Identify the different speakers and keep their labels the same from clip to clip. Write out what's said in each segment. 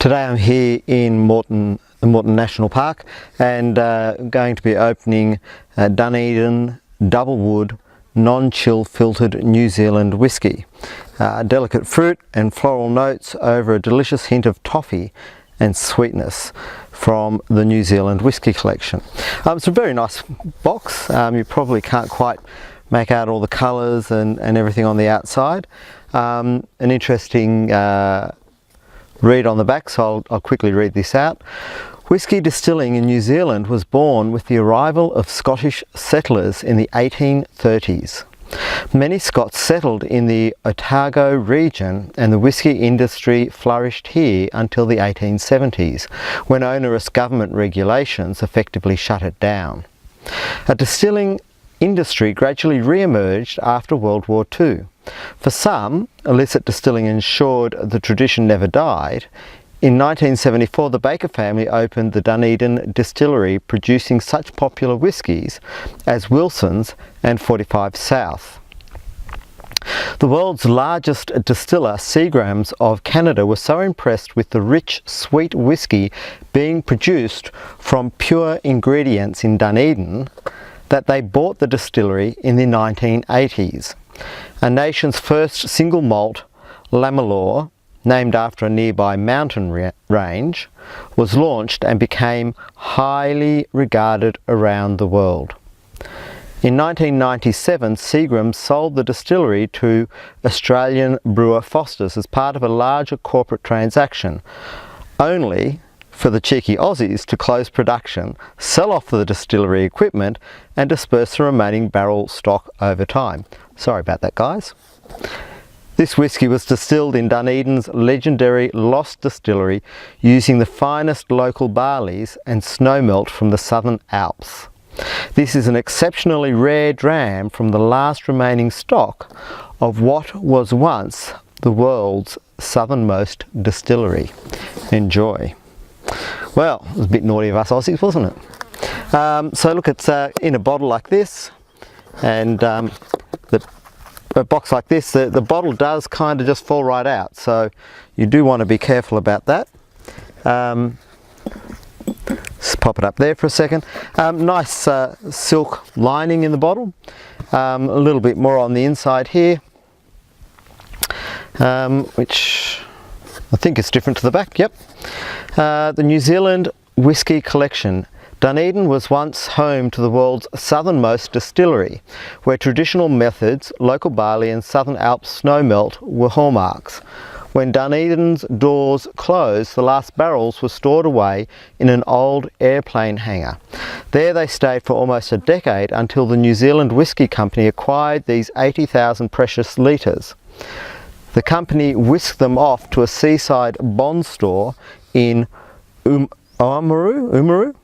Speaker 1: Today I'm here in the Moreton National Park and going to be opening Dunedin Double Wood non-chill filtered New Zealand whisky. Delicate fruit and floral notes over a delicious hint of toffee and sweetness from the New Zealand Whisky collection. It's a very nice box. You probably can't quite make out all the colours and everything on the outside. An interesting read on the back, so I'll quickly read this out. Whisky distilling in New Zealand was born with the arrival of Scottish settlers in the 1830s. Many Scots settled in the Otago region and the whisky industry flourished here until the 1870s, when onerous government regulations effectively shut it down. A distilling industry gradually re-emerged after World War II. For some, illicit distilling ensured the tradition never died. In 1974, the Baker family opened the Dunedin Distillery, producing such popular whiskies as Wilson's and 45 South. The world's largest distiller, Seagram's of Canada, was so impressed with the rich, sweet whisky being produced from pure ingredients in Dunedin that they bought the distillery in the 1980s. A nation's first single malt, Lammerlaw, named after a nearby mountain range, was launched and became highly regarded around the world. In 1997, Seagram sold the distillery to Australian brewer Foster's as part of a larger corporate transaction, only for the cheeky Aussies to close production, sell off the distillery equipment and disperse the remaining barrel stock over time. Sorry about that, guys. This whisky was distilled in Dunedin's legendary Lost Distillery using the finest local barleys and snowmelt from the Southern Alps. This is an exceptionally rare dram from the last remaining stock of what was once the world's southernmost distillery. Enjoy. Well, it was a bit naughty of us Aussies, wasn't it? So look, it's in a bottle like this, and a box like this, the bottle does kind of just fall right out, so you do want to be careful about that. Just pop it up there for a second. Nice silk lining in the bottle, a little bit more on the inside here, which I think is different to the back. Yep. The New Zealand Whisky Collection. Dunedin was once home to the world's southernmost distillery, where traditional methods, local barley and Southern Alps snowmelt were hallmarks. When Dunedin's doors closed, the last barrels were stored away in an old airplane hangar. There they stayed for almost a decade until the New Zealand Whisky Company acquired these 80,000 precious litres. The company whisked them off to a seaside bond store in Oamaru,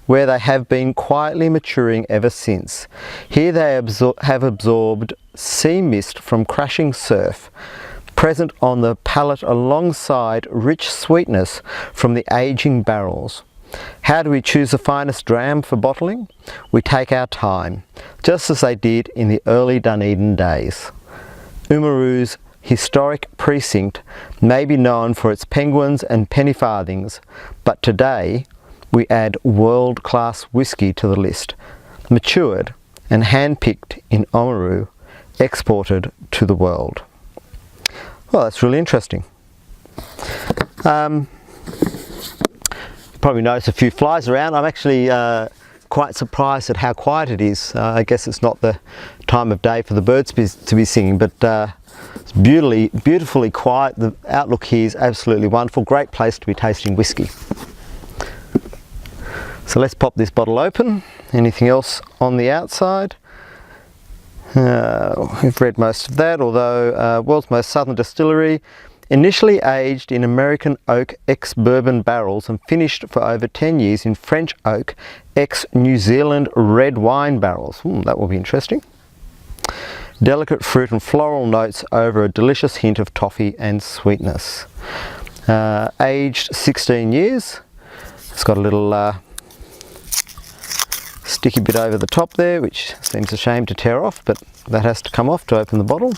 Speaker 1: where they have been quietly maturing ever since. Here they have absorbed sea mist from crashing surf, present on the palate alongside rich sweetness from the aging barrels. How do we choose the finest dram for bottling? We take our time, just as they did in the early Dunedin days. Oamaru's historic precinct may be known for its penguins and penny farthings, but today we add world-class whisky to the list, matured and hand-picked in Oamaru, exported to the world. Well, that's really interesting. You probably notice a few flies around. I'm actually quite surprised at how quiet it is. I guess it's not the time of day for the birds to be singing, but it's beautifully quiet. The outlook here is absolutely wonderful. Great place to be tasting whisky. So let's pop this bottle open. Anything else on the outside? We've read most of that, although world's most southern distillery, initially aged in American oak ex-bourbon barrels and finished for over 10 years in French oak ex-New Zealand red wine barrels. That will be interesting. Delicate fruit and floral notes over a delicious hint of toffee and sweetness. Aged 16 years. It's got a little sticky bit over the top there, which seems a shame to tear off, but that has to come off to open the bottle.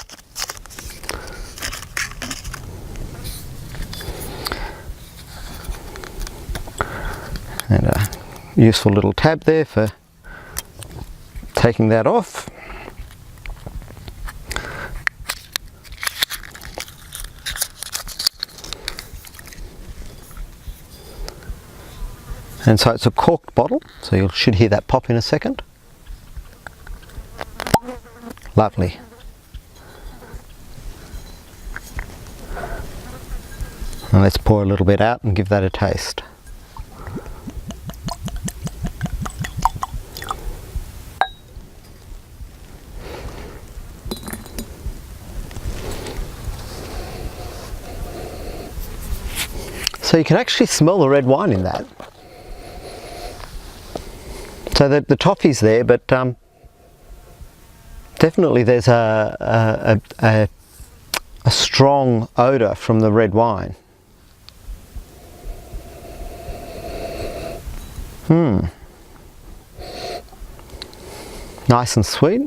Speaker 1: And a useful little tab there for taking that off. And so it's a corked bottle, so you should hear that pop in a second. Lovely. And let's pour a little bit out and give that a taste. So you can actually smell the red wine in that. So the toffee's there, but definitely there's a strong odour from the red wine. Nice and sweet.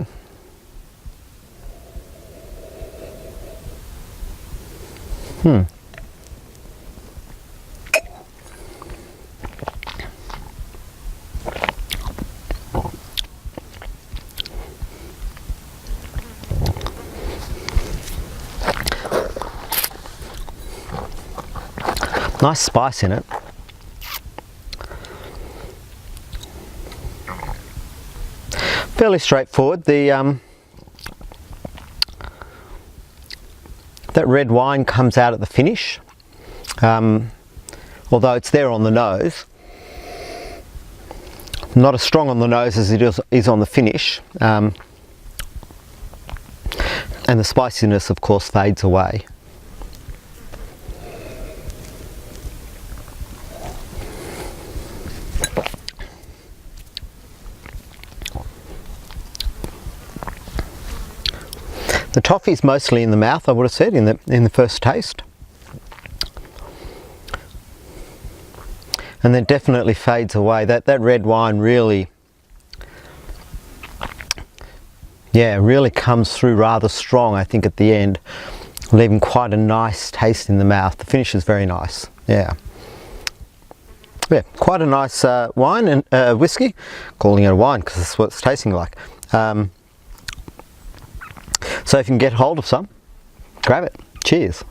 Speaker 1: Nice spice in it. Fairly straightforward. That red wine comes out at the finish, although it's there on the nose. Not as strong on the nose as it is on the finish, and the spiciness of course fades away. The toffee's mostly in the mouth, I would have said, in the first taste, and then definitely fades away. That red wine really, really comes through rather strong, I think, at the end, leaving quite a nice taste in the mouth. The finish is very nice. Yeah, quite a nice wine and whiskey. Calling it a wine because that's what it's tasting like. So if you can get hold of some, grab it. Cheers.